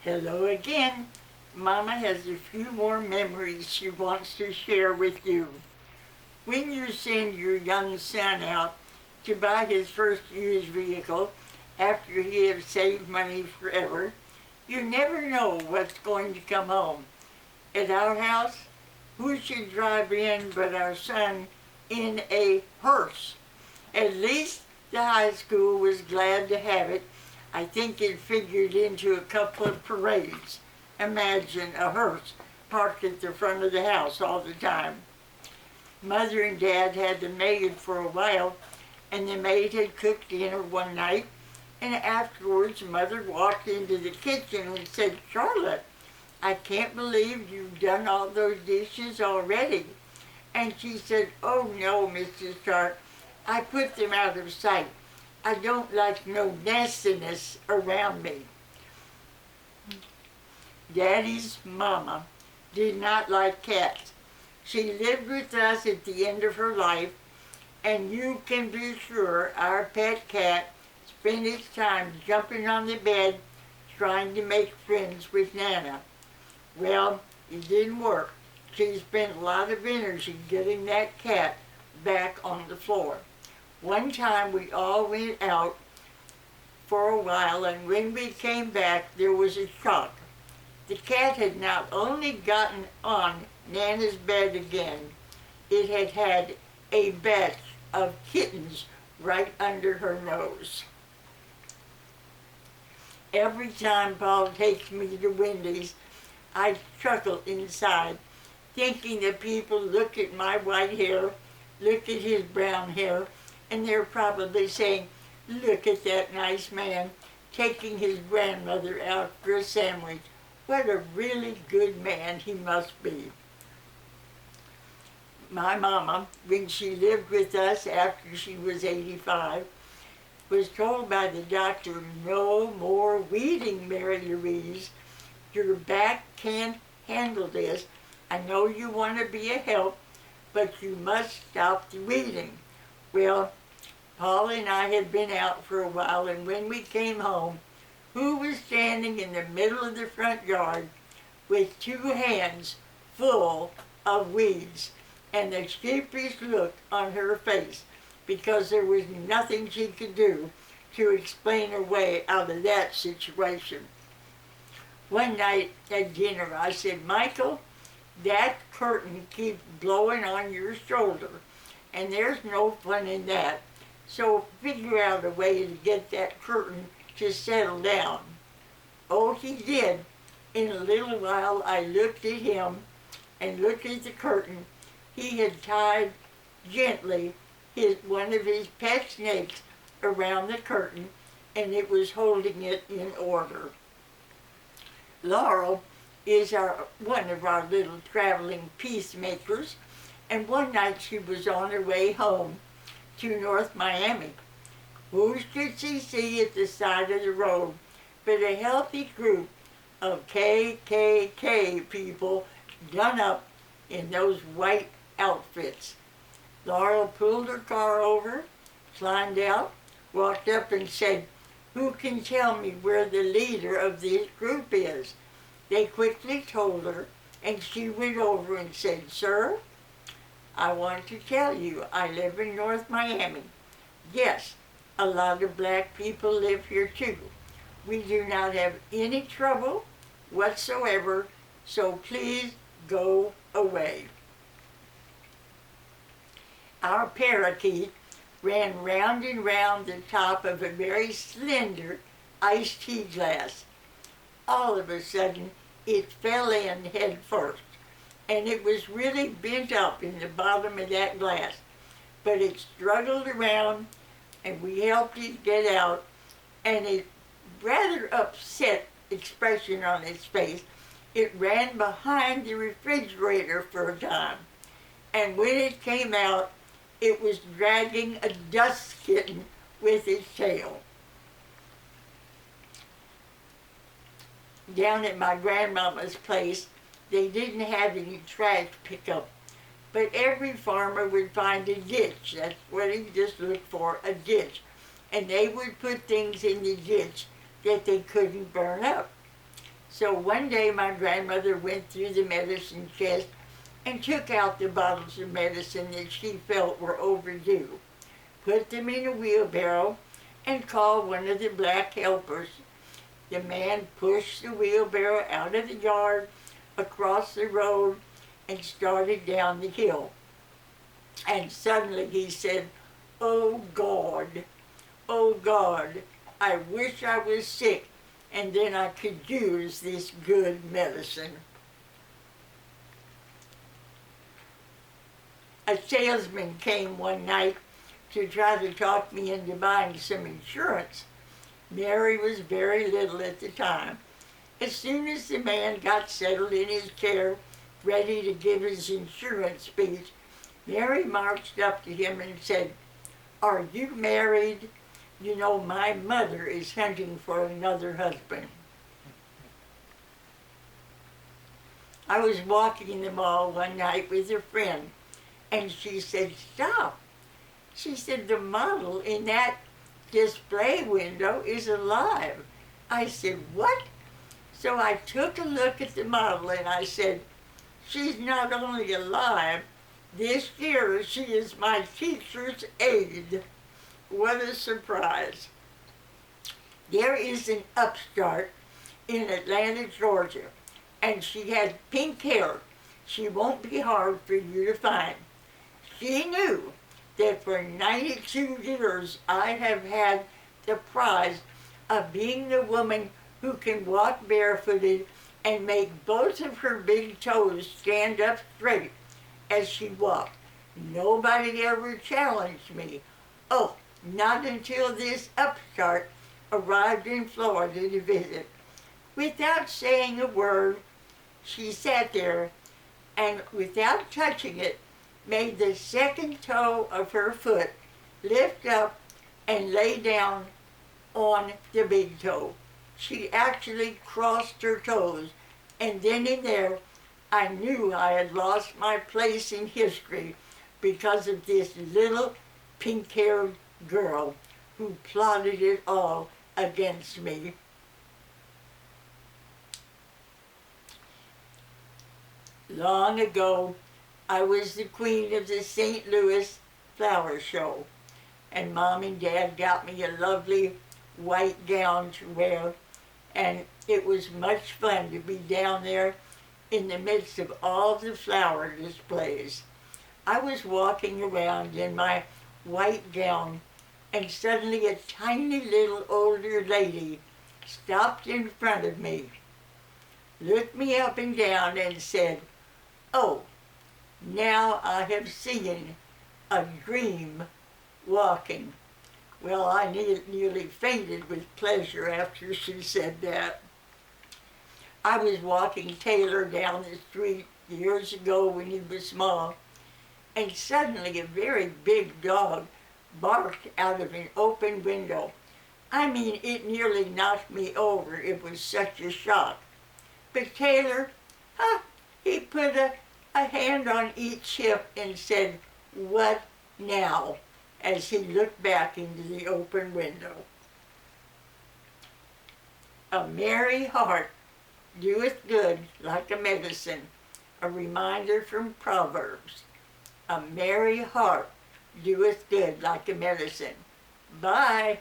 Hello again. Mama has a few more memories she wants to share with you. When you send your young son out to buy his first used vehicle after he has saved money forever, you never know what's going to come home. At our house, who should drive in but our son in a hearse? At least the high school was glad to have it. I think it figured into a couple of parades. Imagine a hearse parked at the front of the house all the time. Mother and Dad had the maid for a while, and the maid had cooked dinner one night, and afterwards Mother walked into the kitchen and said, "Charlotte, I can't believe you've done all those dishes already." And she said, "Oh no, Mrs. Sharp, I put them out of sight. I don't like no nastiness around me." Daddy's mama did not like cats. She lived with us at the end of her life, and you can be sure our pet cat spent its time jumping on the bed trying to make friends with Nana. Well, it didn't work. She spent a lot of energy getting that cat back on the floor. One time we all went out for a while, and when we came back there was a shock. The cat had not only gotten on Nana's bed again, it had had a batch of kittens right under her nose. Every time Paul takes me to Wendy's, I chuckle inside, thinking that people look at my white hair, look at his brown hair, and they're probably saying, "Look at that nice man taking his grandmother out for a sandwich. What a really good man he must be." My mama, when she lived with us after she was 85, was told by the doctor, "No more weeding, Mary Louise. Your back can't handle this. I know you want to be a help, but you must stop the weeding." Well, Paul and I had been out for a while, and when we came home, who was standing in the middle of the front yard with two hands full of weeds and the sheepish look on her face, because there was nothing she could do to explain her way out of that situation. One night at dinner I said, "Michael, that curtain keeps blowing on your shoulder, and there's no fun in that. So figure out a way to get that curtain to settle down." Oh, he did. In a little while I looked at him and looked at the curtain. He had tied gently one of his pet snakes around the curtain, and it was holding it in order. Laurel is one of our little traveling peacemakers, and one night she was on her way home to North Miami. Who should she see at the side of the road but a healthy group of KKK people done up in those white outfits. Laurel pulled her car over, climbed out, walked up and said, "Who can tell me where the leader of this group is?" They quickly told her, and she went over and said, "Sir, I want to tell you, I live in North Miami. Yes, a lot of black people live here too. We do not have any trouble whatsoever, so please go away." Our parakeet ran round and round the top of a very slender iced tea glass. All of a sudden, it fell in head first, and it was really bent up in the bottom of that glass. But it struggled around, and we helped it get out, and a rather upset expression on its face, it ran behind the refrigerator for a time. And when it came out, it was dragging a dust kitten with its tail. Down at my grandmama's place, they didn't have any trash pickup, but every farmer would find a ditch. That's what he just looked for, a ditch. And they would put things in the ditch that they couldn't burn up. So one day my grandmother went through the medicine chest and took out the bottles of medicine that she felt were overdue, put them in a wheelbarrow, and called one of the black helpers. The man pushed the wheelbarrow out of the yard, across the road, and started down the hill. And suddenly he said, "Oh God, oh God, I wish I was sick, and then I could use this good medicine." A salesman came one night to try to talk me into buying some insurance. Mary was very little at the time. As soon as the man got settled in his chair, ready to give his insurance speech, Mary marched up to him and said, "Are you married? You know, my mother is hunting for another husband." I was walking in the mall one night with a friend, and she said, "Stop." She said, "The model in that display window is alive." I said, "What?" So I took a look at the model and I said, "She's not only alive, this year she is my teacher's aide." What a surprise. There is an upstart in Atlanta, Georgia, and she has pink hair. She won't be hard for you to find. She knew that for 92 years I have had the prize of being the woman who can walk barefooted and make both of her big toes stand up straight as she walked. Nobody ever challenged me. Oh, not until this upstart arrived in Florida to visit. Without saying a word, she sat there and, without touching it, made the second toe of her foot lift up and lay down on the big toe. She actually crossed her toes, and then and there I knew I had lost my place in history because of this little pink-haired girl who plotted it all against me. Long ago, I was the queen of the St. Louis flower show, and Mom and Dad got me a lovely white gown to wear, and it was much fun to be down there in the midst of all the flower displays. I was walking around in my white gown, and suddenly a tiny little older lady stopped in front of me, looked me up and down, and said, "Oh, now I have seen a dream walking." Well, I nearly fainted with pleasure after she said that. I was walking Taylor down the street years ago when he was small, and suddenly a very big dog barked out of an open window. I mean, it nearly knocked me over. It was such a shock. But Taylor, he put a hand on each hip and said, "What now?" as he looked back into the open window. A merry heart doeth good like a medicine, a reminder from Proverbs. A merry heart doeth good like a medicine. Bye.